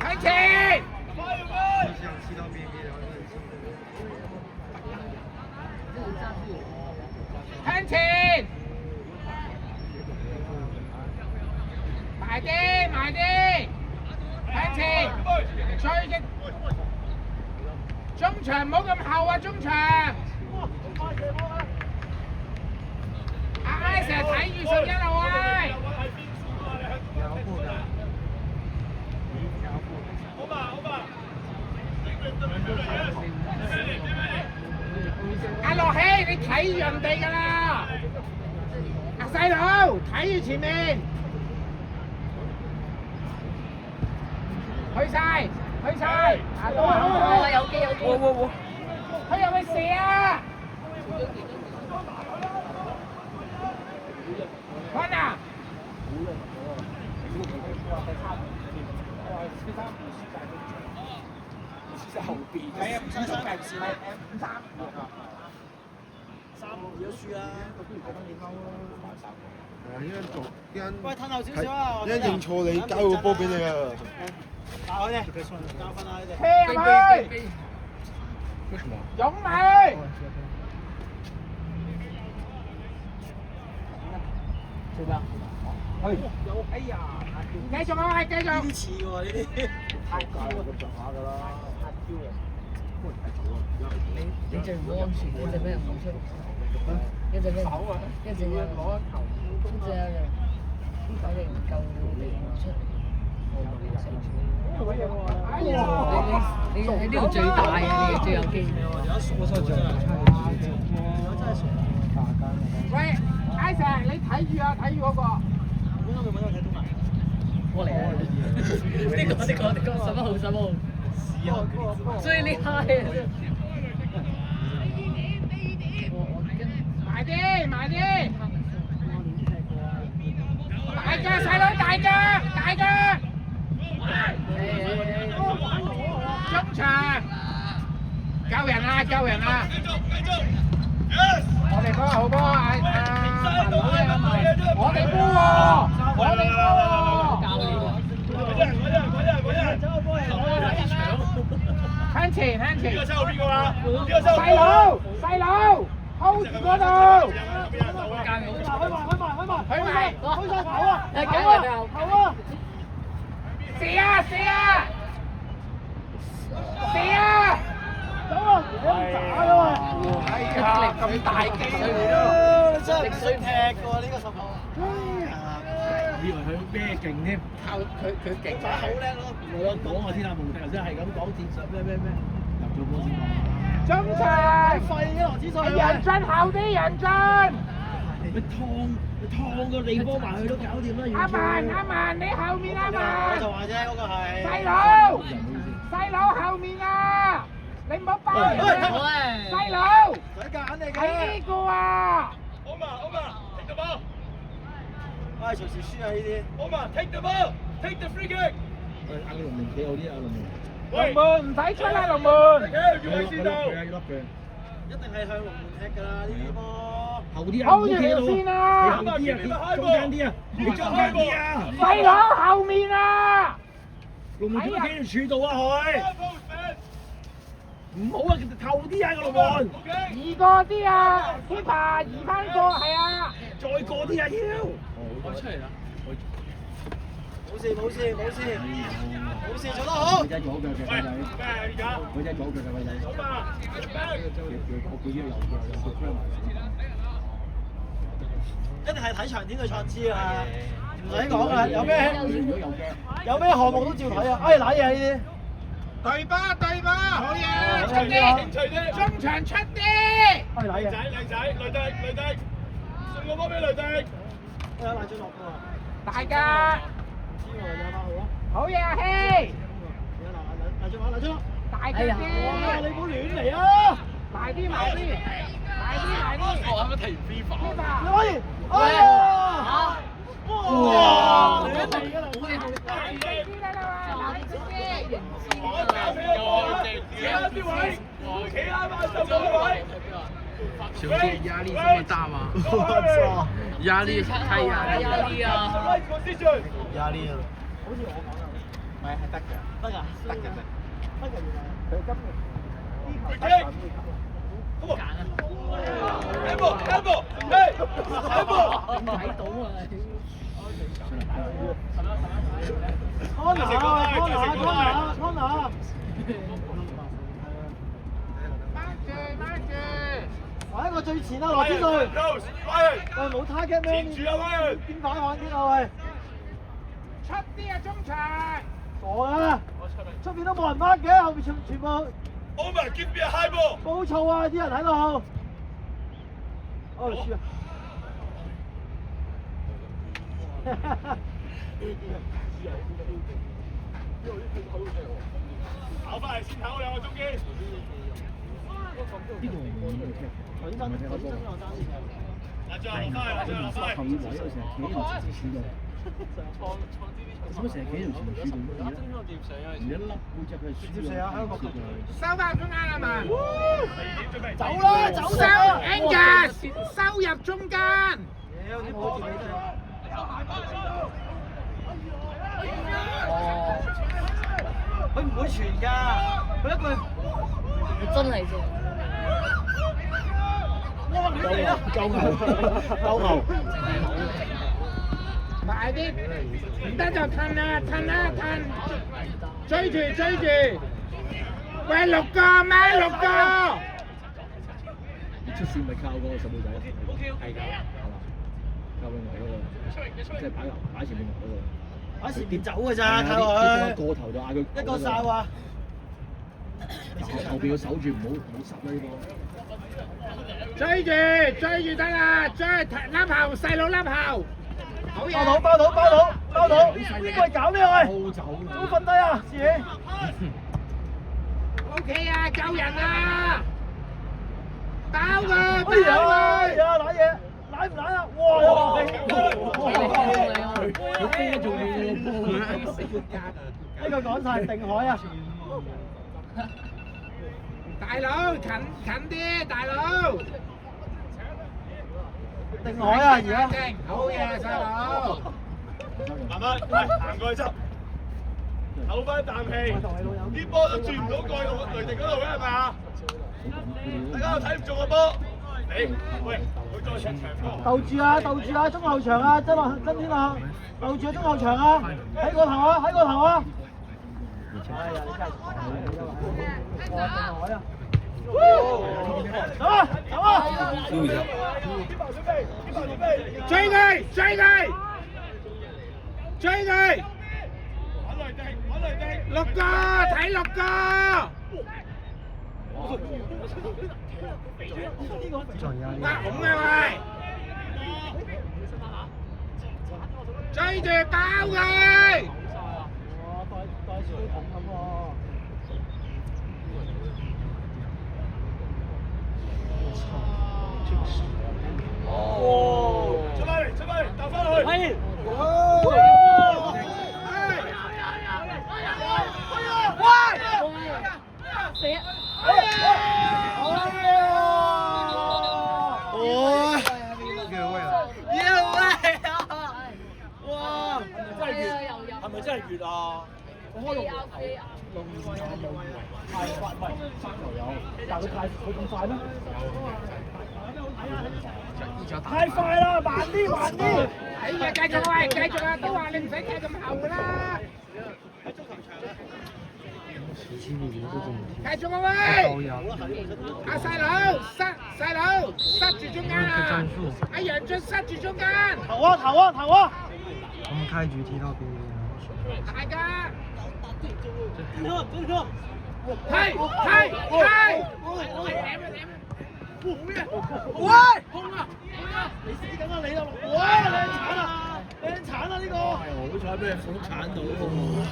向前。向前。埋啲，埋啲。向前。追嘅。中場唔好咁後啊！中場。阿 I 成日睇住11號啊！阿樂希，你睇住人哋㗎啦！阿細佬，睇住前面，去晒，去晒！好有機有機。佢入去射啊！坤啊！後邊係啊，唔使縮計線，53。3-2都輸啦。依家做依家，喂，褪後少少啊！依家認錯你交個波俾你啊！打開啫，教訓下你哋。踢入去！擁你！做咩啊？有哎呀！繼續啊，繼續！呢啲似喎，呢啲。太高啦，咁上下㗎啦，太高啊！你最唔安全，一陣俾人放出，一陣俾人手啊，一陣又攞一球，一陣又睇你唔夠你唔出。你喺呢度最大嘅，你最有機。喂，Isaac，你睇住啊，睇住嗰個。過嚟啊！呢個11號，最厲害啊！埋啲，埋啲。大腳細佬，大腳，大腳。中場，救人啊，救人啊！我哋波好波啊！我哋波喎，我哋波喎。向前，向前。細佬，細佬 ，hold 住嗰度。去埋，去晒頭啊！頭啊！射啊，射啊！射啊！走啊！打㗎嘛！哎呀，咁大機嚟咯！你真係唔識踢㗎喎，呢個10號。以為佢咩勁添？靠佢勁打好叻咯！我講我天下無敵，頭先係咁講戰術咩入咗波先講。中場廢嘅羅子帥。人進後啲人進。你燙個地波埋去都搞掂啦！阿文，你後面阿文。我就話啫，嗰個係。細佬後面啊！你唔好包人啊！細佬。使夾硬嚟嘅。係呢個啊！take the ball。唉，隨時輸啊呢啲。take the ball, take the free kick。阿龍門幾好啲，阿龍門。龍門唔使出啦，龍門。一定係向龍門踢㗎啦呢啲波。後啲啊，hold住條線啊！後啲啊，中間啲啊，你中間啲啊！細佬後面啊！龍門點解企條柱度啊佢？唔好啊，後啲啊個龍門。移過啲啊 ，keeper 移翻過係啊！再過啲啊要。我出嚟啦。冇事，做得好。佢隻左腳嘅鬼仔，佢隻左腳嘅鬼仔。一定係睇長點去創知啊！唔使講啦，有咩項目都照睇啊！哎，瀨嘢呢啲。對波，好嘢！出啲，中場出啲。哎，瀨嘢。雷迪，送個波俾雷迪。有賴俊樂㗎喎。大家。知喎，有8號啊。好嘢啊，希！有賴俊樂。大腳啲。哇！你唔好亂嚟啊！埋啲。我啱啱睇完 FIFA。你可以。哎呀！哇！亂嚟㗎啦！小弟壓力這麼大嗎？我操！壓力太壓力啊！ Right position. 壓力啊！好似我講啊，唔係係得㗎，得㗎，得㗎，得㗎，原來佢今日 Free kick. Come on. Elbow, elbow. Hey, elbow. 睇到啊！ corner，玩一個最前啊，羅天瑞。 Close. Ryan. 喂，冇 target 咩？前住啊，Ryan. 邊反玩啲啊喂？出啲啊，中場！傻啊！出邊都冇人 mark 嘅，後邊全部 Omer, give me a high ball. 暴躁啊！啲人喺度。哦，輸啊！跑翻嚟先唞兩個鐘機。呢個唔會踢，本身我爭啲嘅。嗱，最後落翻嚟，最後落翻後嚟。位我成日企喺度支持到，做乜成日企喺度前面輸到乜嘢？唔一粒背脊佢係輸接射啊！喺個角度。收翻中間啦嘛！走啦，走收啦 Angus，收入中間。屌啲波接你真係。佢唔會傳㗎，佢一句。真係啫。哇！亂嚟啦！夠牛，夠牛。快啲，唔得就褪啊褪啊褪，追住追住。喂，6個咩6個？出線咪靠嗰個細路仔，係㗎，係嘛？靠佢嗰個，即係擺前面嗰個。喺前面走㗎咋，睇佢。過頭就嗌佢一個哨啊！後邊要守住，唔好殺啦呢波。追住得啦，追甩後細佬甩後，好嘢！包到！邊個搞呢喂？做乜瞓低啊？自己。OK 啊，救人啊！包佢，哎呀，攋嘢，攋唔攋啊？哇！佢飛得仲要呢個講晒定海啊！大佬近啲，大佬。定海啊！而家。好嘢，細佬。慢慢，喂，行過去執，唞翻啖氣。啲波都轉唔到過去雷霆嗰度嘅係咪啊？大家都睇唔中個波。你，喂，佢再長波。鬥住啊！中後場啊！真天啊！鬥住中後場啊！喺個頭啊！哎呀！你真係定海啊！走啊！追佢！揾雷霆6個，睇6個。挖孔啊喂！追住包佢！袋水桶咁喎。哦，出翻嚟，打翻去。係。死啊！係咪真係越啊？我開6太快，唔係3球有，但係佢咁快咩？太快啦，慢啲。哎呀，繼續啊，繼續啊，都話你唔使踢咁後啦。繼續啊喂！阿細佬，塞住中間啊！阿楊俊塞住中間。頭啊！咁開住踢到邊？大家。係。喂！你死緊啦你啦！哇！靚鏟啊呢個！好彩俾你火鏟到喎！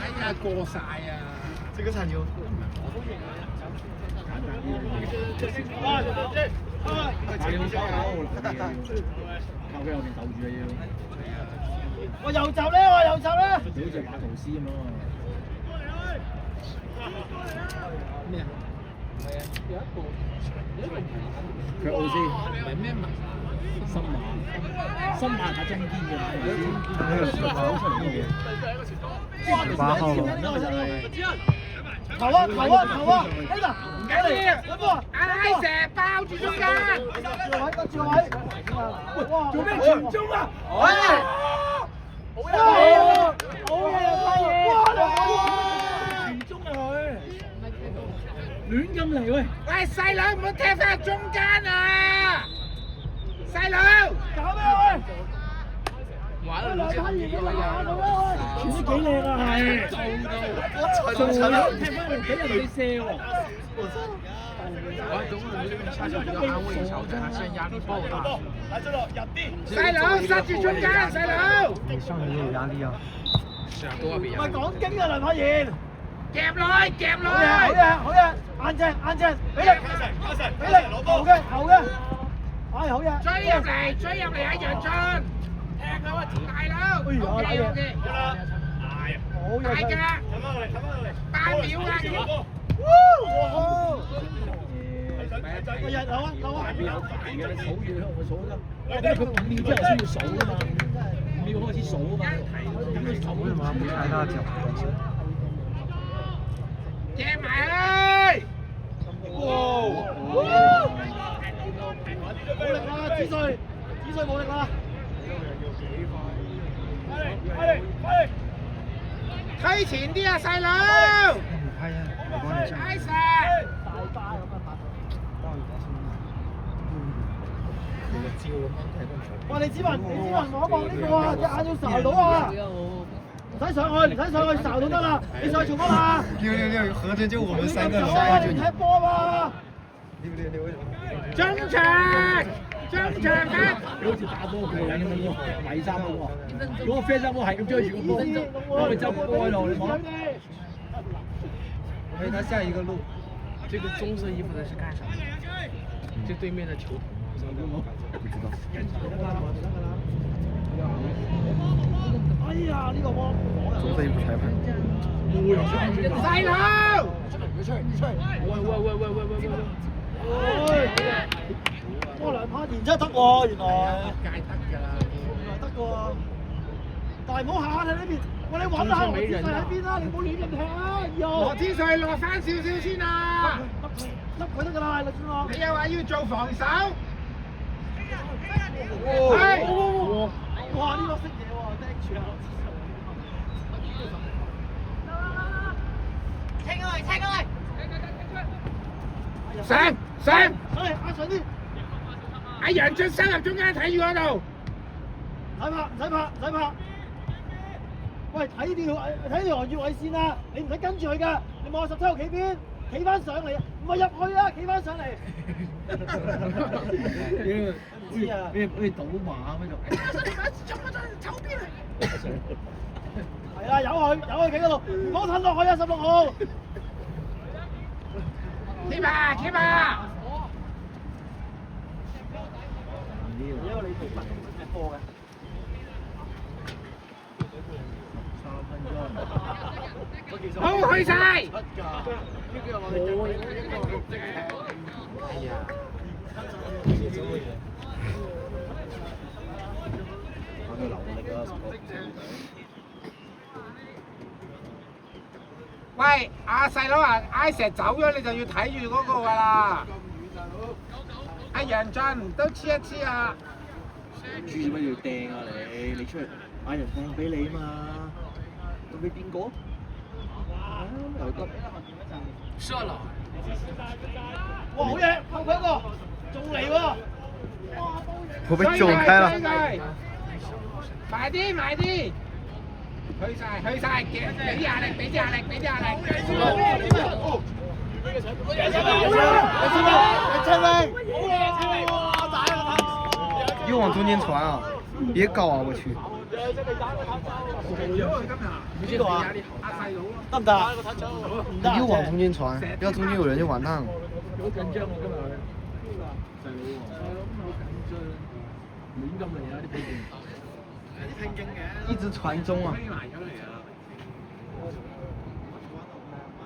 哎呀，過晒啊！這個鏟要。快啲手靠佢後邊鬥住啊要！我右閘咧！好似馬圖斯咁咯。咩啊？有一部，佢奧斯。唔係咩文？深馬打中堅嘅，那个18號咯。投啊，呢度，唔緊要，阿拉蛇包住中間，個位，哇，做咩傳中啊？好嘢，傳中啊佢，亂咁嚟喂！喂，細佬唔好踢翻中間啊！細佬，搞咩喂？傳得幾靚啊係，做踢翻嚟俾人哋射喎。細佬塞住中間，細佬，你上嚟有壓力啊！唔係講經啊，梁柏賢，夾內，好嘢，硬正，俾力，投嘅，好嘢，追入嚟阿楊俊，踢佢啊，大佬，OK，大家8秒啊！個日流啊！邊有大嘅？你數住我數得，因為佢5秒之後先要數啊嘛，5秒開始數啊嘛，咁你數啊嘛，沒太大腳。夾埋去！冇力啦，子帥冇力啦！推前啲啊，細佬！唔拍啊！我幫你上。拉蛇！哇！你指文望一望呢個啊，隻眼要睄到啊！唔使上去，睄到得啦！你上去做乜啊666，合着就我們3個，你踢波嘛！ 666為什麼？中場嘅，好似打波過癮咁樣喎，第3波喎，嗰個啡衫波係咁追住個波，我咪執波喺度，你講。哎，他下一個路。这个棕色衣服的是干啥的？就对面的球童。不知道。哎呀，呢個波棕色衣服裁判。細佬！哇！梁柏賢真係得喎，原來得㗎喎，但係唔好下喺呢邊，喂你揾下羅天瑞喺邊啦，你唔好亂咁踢啊！羅天瑞落翻少少先啊！笠佢得㗎啦，律師我。你又話要做防守？哇！呢個識嘢喎，盯住啊！上！上嚟，壓上啲！阿楊俊生入中間睇住嗰度。唔使拍！喂，睇條越位線啊！你唔使跟住佢㗎，你望下17號企邊，企翻上嚟，唔係入去啊，企翻上嚟。知啊！俾賭馬咁樣係啦，有佢企嗰度，唔好褪落去啊！16號。keep 啊！因為你踢波嘅。好，去晒！喂，阿細佬啊，阿石走咗，你就要睇住嗰個㗎啦。阿楊俊都黐一黐啊！豬做乜要掟啊你出嚟嗌人掟俾你嘛？咁俾邊個？又得。射了。哇！好嘢，後佢一個，仲嚟喎！我被救開了。快啲！去晒，俾啲壓力！又往中間傳啊！別搞啊！我去。呢度啊？得唔得啊？唔得。又往中間傳，要中間有人就完蛋了。好緊張喎今日。細佬喎。好緊張，亂咁嚟啊啲比賽。一直傳中啊！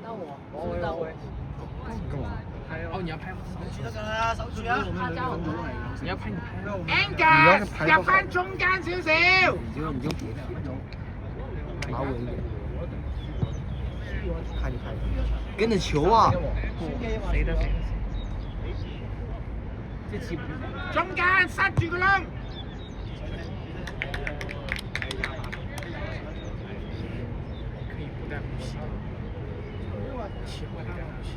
得我得我。幹嘛？哦，你要拍吗？得㗎啦，守住啊！你要拍你拍。 Angus 入翻中間少少。你就别马尾一点，看你看，跟着球啊！谁的谁的？这起步。中間塞住個窿。可以不带呼吸。奇怪的呼吸。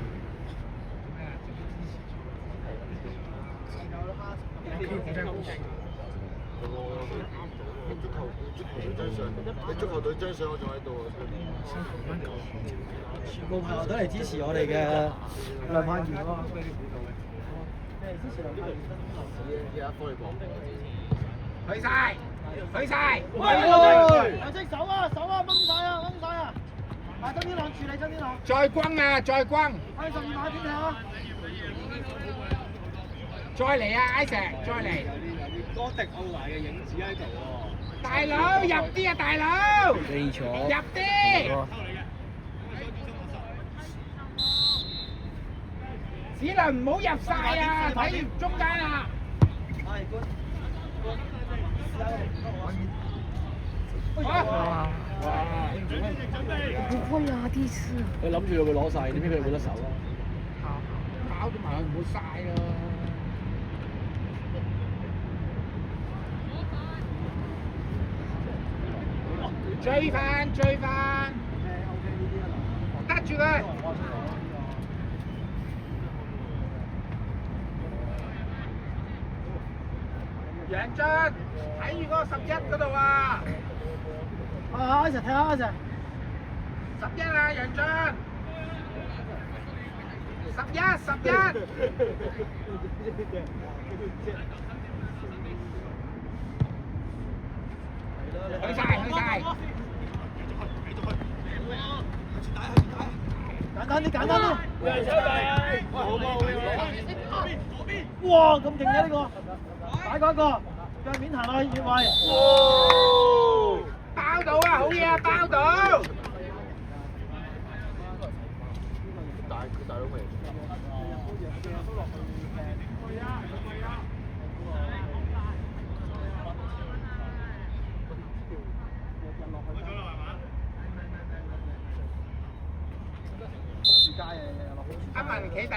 可以不带呼吸。你足球隊張相我仲喺度啊！全部朋友都嚟支持我哋嘅梁柏賢咯。支持梁柏賢。去晒，去晒。喂！兩隻手啊，手啊，掹晒啊，掹晒啊！係曾天朗處理，曾天朗。再轟啊，再轟。係12碼點踢啊？再嚟啊，Isaac，再嚟。哥迪奧拿嘅影子喺度喎。大佬入啲啊，大佬。任意球，入啲。子倫唔好入晒啊，睇住中間啊。係官。不會啊，第四。佢諗住佢會攞晒，點知佢冇得手啊？搞到埋佢唔好晒啦。追翻，追翻，得住佢。楊俊，睇住嗰個11嗰度啊！啊，一齊睇下一齊。11啊，楊俊。11。去晒，去晒。簡單啲，簡單啲。哇，咁勁嘅呢個，打嗰一個，腳面行落去越位。包到啊，好嘢啊，包到。大佬未？阿文企定。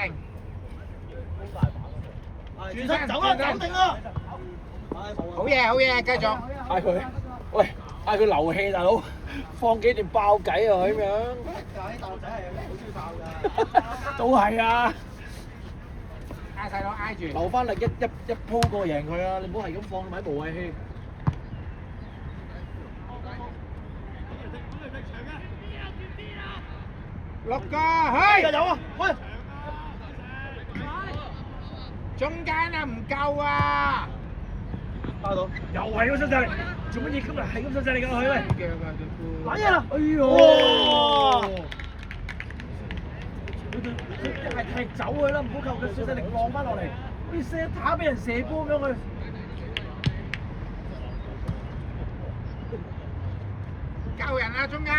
轉身走啊，走定啊！好嘢，好嘢，繼續。嗌佢，喂，嗌佢流氣大佬，放幾段爆計啊咁樣。啲大陸仔係好中意爆㗎。都係啊！嗌細佬挨住。留翻力一鋪過贏佢啊！你唔好係咁放埋無謂氣。6個，去！有啊，喂！中間啊，唔夠啊！包到。又係咁上晒嚟，做乜嘢今日係咁上晒嚟㗎佢喂？玩嘢啦！哎呦！哇！佢一係踢走佢啦，唔好靠佢小勢力放翻落嚟，好似射打俾人射波咁樣佢。救人啊，中間！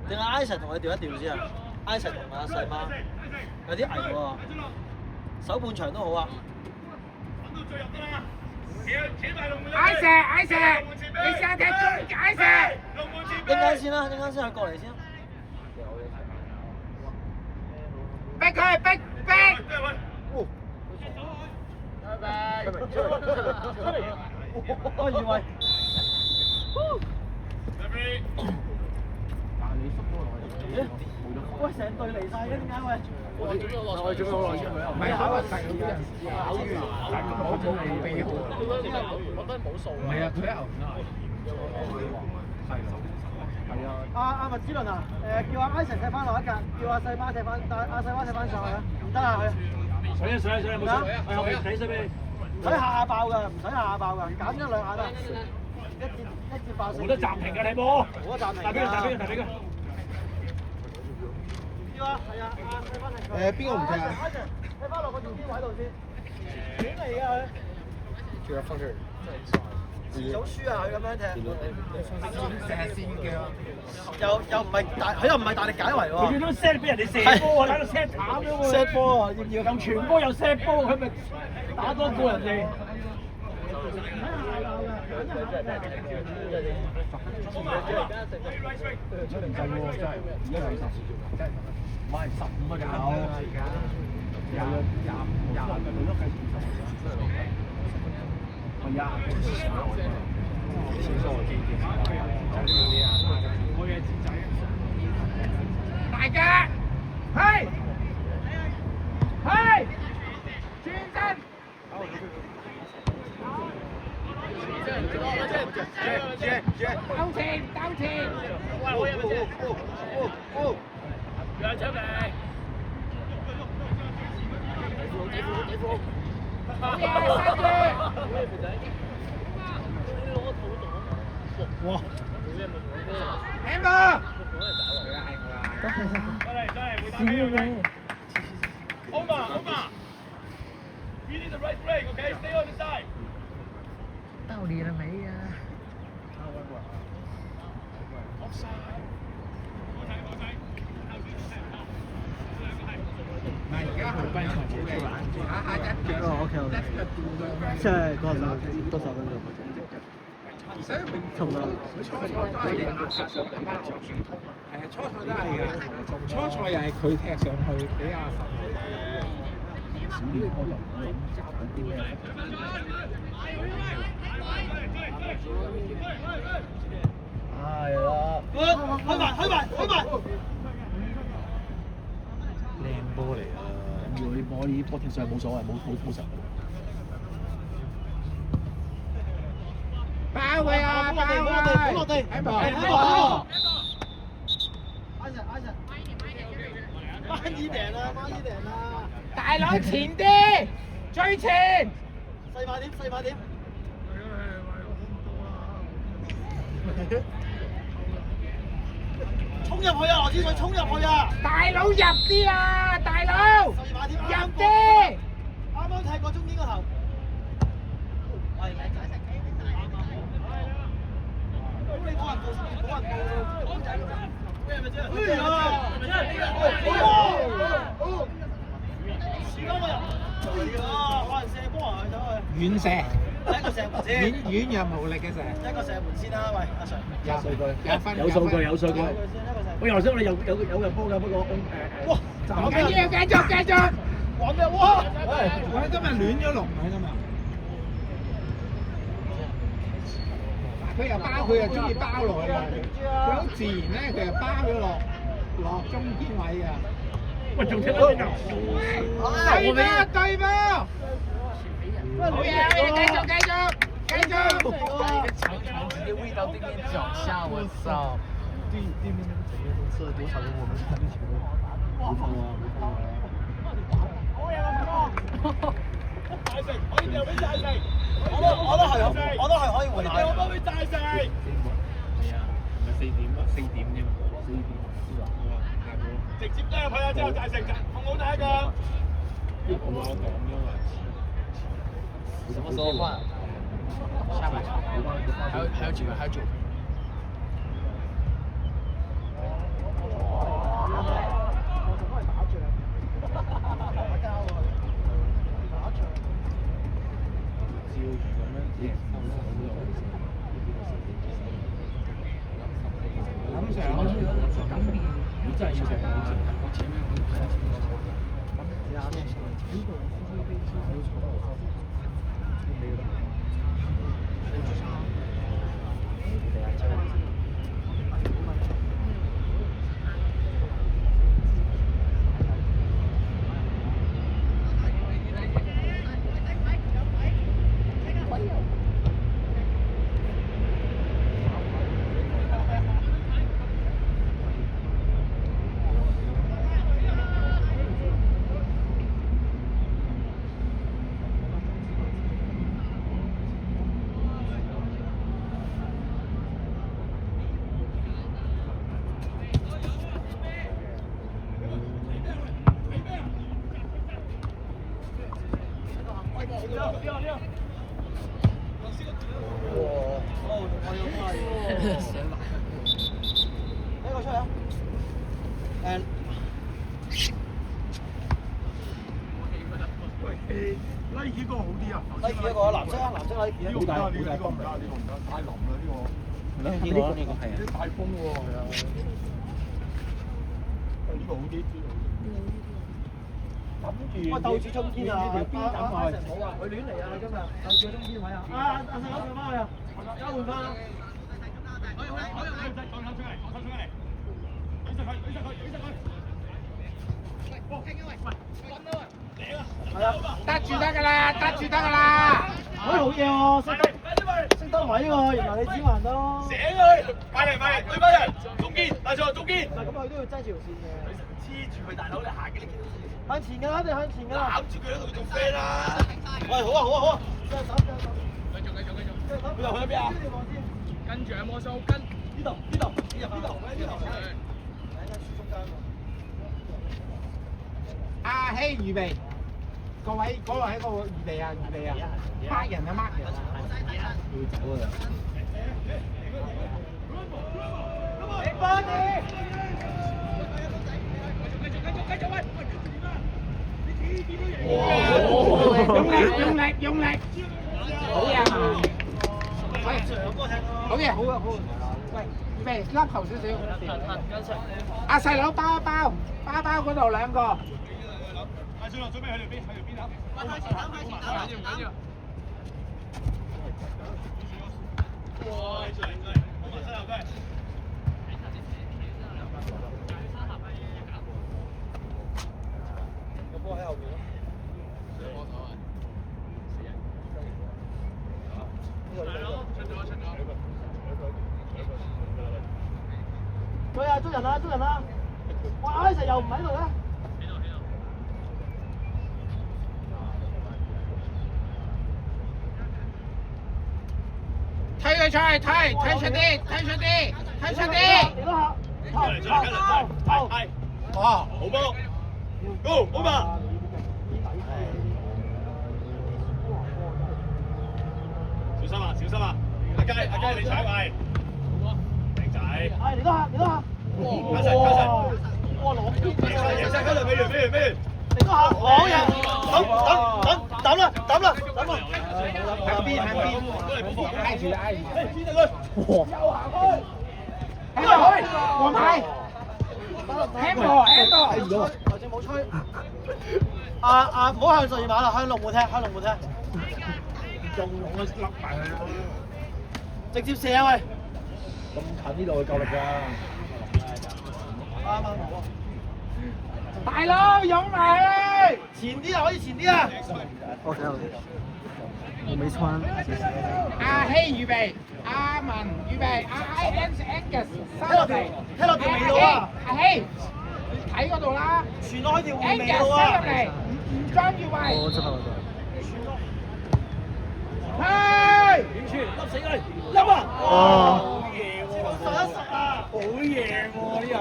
定係 Isaac 同佢調一調先啊 ！Isaac 同阿細媽有啲危喎，手半場都好啊。Isaac，你試下踢中間Isaac。陣間先啦，陣間先佢過嚟先。逼佢，逼！我以為。喂，成隊嚟晒嘅點解喂？我哋做咩好耐先去啊？唔係考核細嗰啲人考完，但係我冇備好。我覺得冇數。唔係啊，佢喺牛奶。係啊。阿麥子倫啊，叫阿 Isaac 踢翻落一格，叫阿細媽踢翻，但阿細媽踢翻上去啊，唔得啊佢。水啊，冇水啊！係後面睇水俾你。唔使下下爆㗎，唔使下下爆㗎，減一兩下得。一節爆4。冇得暫停㗎，你冇。冇得暫停㗎。大俾佢。要啊，係啊，阿細媽踢佢。邊個唔踢啊？踢翻落個原邊位度先。點嚟㗎佢？就要放这儿。遲早輸啊！佢咁樣踢，成日先嘅。又唔係大，佢又唔係大力解圍喎。佢都 set 俾人哋射波啊，喺度 set 淡咗喎。 set 波啊，要唔要？又傳波又 set 波，佢咪打多過人哋。大家，係，係，轉身。兜前，兜前。讓出嚟。好嘢，跟住。哇Amber。Omar, you need the right break, okay? Stay on the side. 到你了没呀？唔係而家佢奔場出嚟，下下一腳。OK OK。現在多少分鐘？差唔多。係啊，初賽都係嘅，初賽又係佢踢上去俾阿神。係啦。開埋。靚波嚟啊！如果我呢啲波踢上冇所謂，冇實。包佢啊！包佢！落地！喺度！孖衣頂啦！大佬前啲，最前！細碼點？衝入去啊！羅子水衝入去啊！大佬入啲啊！大佬入啲！啱啱踢過中間個頭。你冇人遠射，一個射門先，遠又無力嘅射，一個射門先啦，喂，阿 Sir，有數據。我頭先我哋有人波㗎，不過哇，唔緊要，繼續。玩咩？哇！我今日亂咗龍啊今日。佢又包，佢又中意包落去啊！佢好自然咧，佢又包咗落中間位啊！喂，仲踢得呢對波！好嘢，繼續！长期的味道对面脚下，我操！对面那个整个都吃了多少人？我们看这球，没放啊！大成，可以掉俾大成。我都係可以換下。我幫佢大成。係啊，唔係4點啊，4點啫嘛，4點。直接加入去啊！之後大成控好第一個。我講咗嘛。什麼時候換？下半場。還有幾個？還有9個。呢個出嚟啊！誒。喂，Nike 嗰個好啲啊Nike 一個藍色啊，藍色 Nike 啊。呢個唔得，呢個唔得，呢個唔得，太腍啦呢個。呢個係啊。啲大風喎，係啊。呢個好啲。喂，鬥住中堅啊！邊等啊？冇啊！佢亂嚟啊！佢今日鬥住中堅位啊！阿細佬上翻去啊！交換翻啊！係啊！得住得㗎啦，得住得㗎啦。好嘢喎，識得位喎，原來你指環都。醒佢，快嚟，對翻人，中堅，大錯中堅。唔係咁，佢都要揸住條線嘅。黐住佢大佬，你行幾向前㗎啦，一定向前㗎啦。攬住佢喺度做 friend 啦。喂，好啊！繼續。佢又去咗邊啊？跟住阿魔蘇跟呢度，你入呢度。阿希預備，各位嗰度喺個預備啊，mark 人啊，mark人啊。要走啊！你快啲！用力，好嘢啊！喂，好嘢，好啊！喂，預備甩頭少少。阿細佬包嗰度兩個。大少落準備去條邊啊！唔緊要。哇！出嚟，好埋身後都係。個波喺後面咯。捉人啦！哇！阿成又唔喺度咧。推佢出去，推出啲。嚟多下。係。哦，好波 ，Go， 好嘛！小心啊！阿佳你踩位，靚仔。係嚟多下。加神。哇！攞邊贏晒交流，俾完。嚟多下，好嘢！抌啦！喺邊？挨住。黃牌。Handball。頭先冇吹。唔好向12碼啦，向龍門踢。仲龍啊，甩埋佢。直接射啊喂！咁近呢度夠力㗎。啱好啊！大佬擁埋。前啲啊，可以前啲啊！ OK，我沒穿。阿希預備，阿文預備，阿 Angus 聽落條尾度啊！阿希睇嗰度啦。傳落去條尾，Angus 度啊！入嚟，唔裝越位。我知道。係。笠死佢！笠啊！哦。11啊！好嘢喎呢下！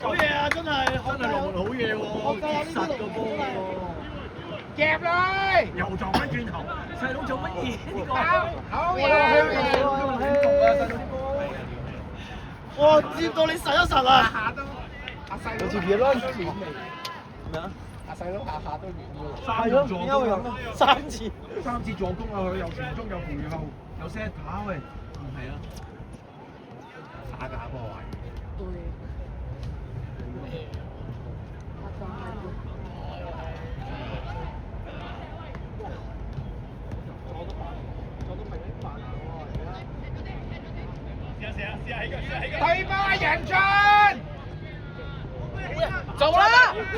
好嘢啊！真係龍門好嘢喎，結實個波喎。夾佢。又撞翻轉頭，細佬做乜嘢呢個？好嘢。我接到你實啊！下都阿細佬。好似別亂傳咩啊？阿細佬下都亂㗎。係咯，點解會咁啊？3次助攻啊！佢又傳中又陪後又 set 打喂，唔係啊，打假波位。對波楊俊，做啦，推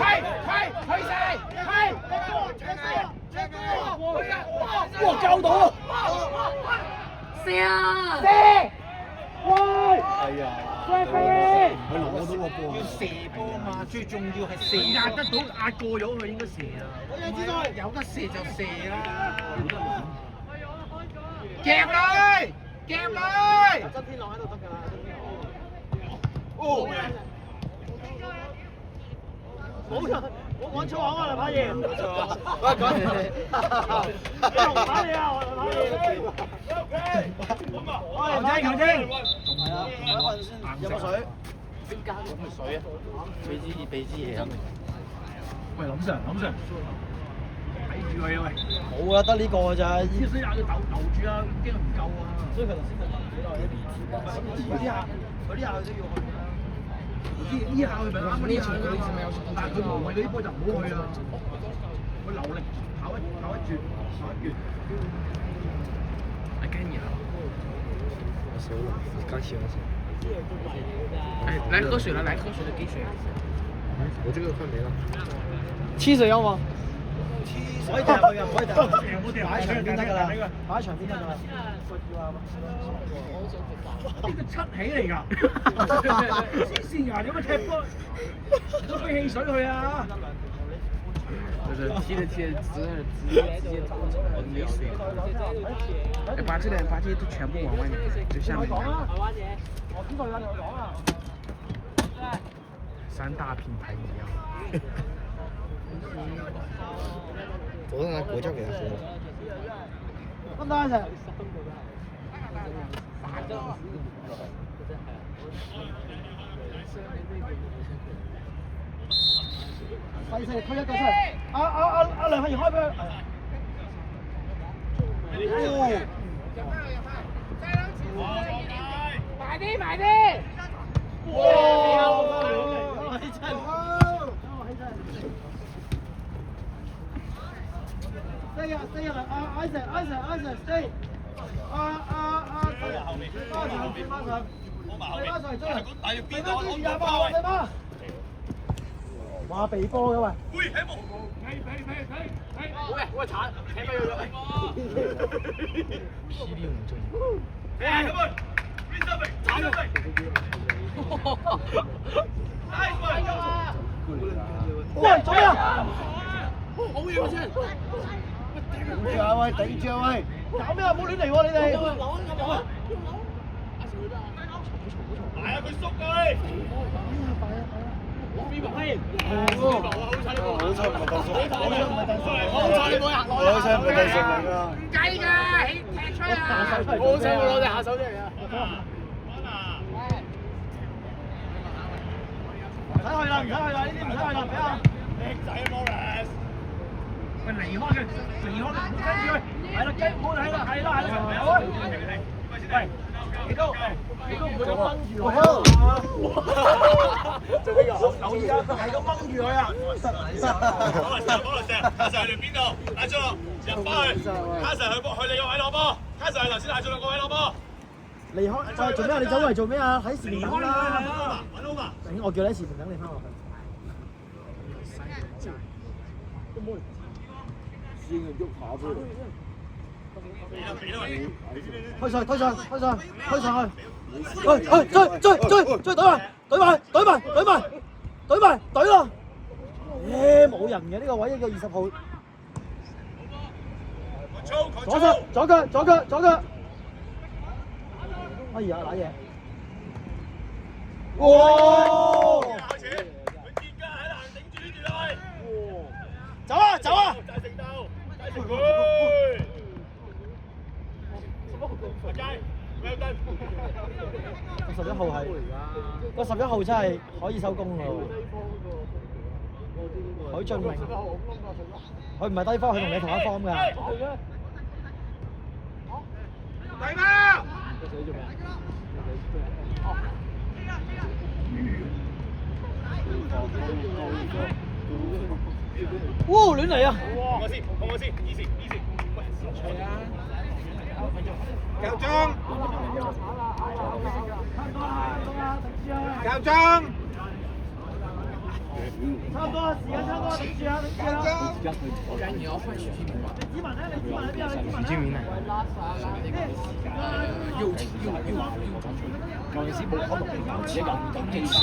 晒，哇！救到啊！射！係啊。佢攞到個波，要射波嘛，最重要係射。壓得到壓過咗佢應該射啊！有得射就射啦。夾佢！真天朗喺度得㗎啦！哦！冇講粗口啊，梁柏賢！喂，講你唔打你啊，梁柏賢！球精，係啊，睇一份先。有冇水？水啊，俾支嘢飲。喂，林 Sir，睇住佢啊喂！冇啊，得呢個㗎咋。呢水下佢留住啊，驚佢唔夠啊！所以佢頭先咪幾耐嗰啲下佢都要去㗎。呢下佢咪啱嗰啲下，但係佢無謂嗰啲波就唔好去啊！佢流力跑一轉。I can you。我收了，刚洗完手。哎，来喝水了，来喝水的给水。我这个快没了。黐水有冇？可以掉去啊，可以掉。擺喺牆邊得㗎啦，擺喺牆邊得㗎啦。呢個七起嚟㗎，黐線㗎，點解踢波都俾汽水佢啊？就是踢着直接没水，哎，把这些都全部往外面，就下面。我知道有講啊。三大品牌一样。昨天拿果酱给他喝。得唔得啊？成？細細力推一個出嚟，阿梁杏兒開俾佢。埋啲！哇！stay 啊！Isaac stay。翻上。哇！被波嘅喂。喂，鏟，踢俾佢咗。霹雳五正。哎，咁啊！鏟咗佢。喂，做咩啊？好嘢喎先。頂住啊喂！頂住啊喂！搞咩啊？唔好亂嚟喎你哋！係啊，佢縮佢。好彩你冇人攞下手啊！唔計㗎，踢出啊！好彩冇攞隻下手出嚟啊！唔使去啦，呢啲唔使去啦，俾啊！叻仔啊 ，Morris！喂，離開佢，唔好跟住佢，係啦，唔好睇啦，係啦，喂，幾高唔會咁掹住佢啊！做邊個？留意啊，佢係咁掹住佢啊！保羅石，卡神去邊度？打咗入翻去，卡神去你個位攞波，卡神頭先打咗兩個位攞波。離開就係做咩啊？你走嚟做咩啊？喺前面等啦！揾好嘛？我叫你喺前面等你翻落去。推上去！追隊啦！冇人嘅呢個位一個20號。左腳！哎呀，揦嘢！哇！走啊！大成鬥，大成佢。阿佳，咩燈11號係，個11號真係可以收工㗎喎。許俊明，佢唔係低方，佢同你同一方㗎。嚟啦！哇！亂嚟啊！放我先，easy。夠鐘！夠鐘！差唔多啊，時間差唔多，頂住啊！我感觉你要换徐俊明吧？子文咧，你子文喺邊啊？徐俊明呢？右中，舊陣時冇可能嚟搞自己人咁技術。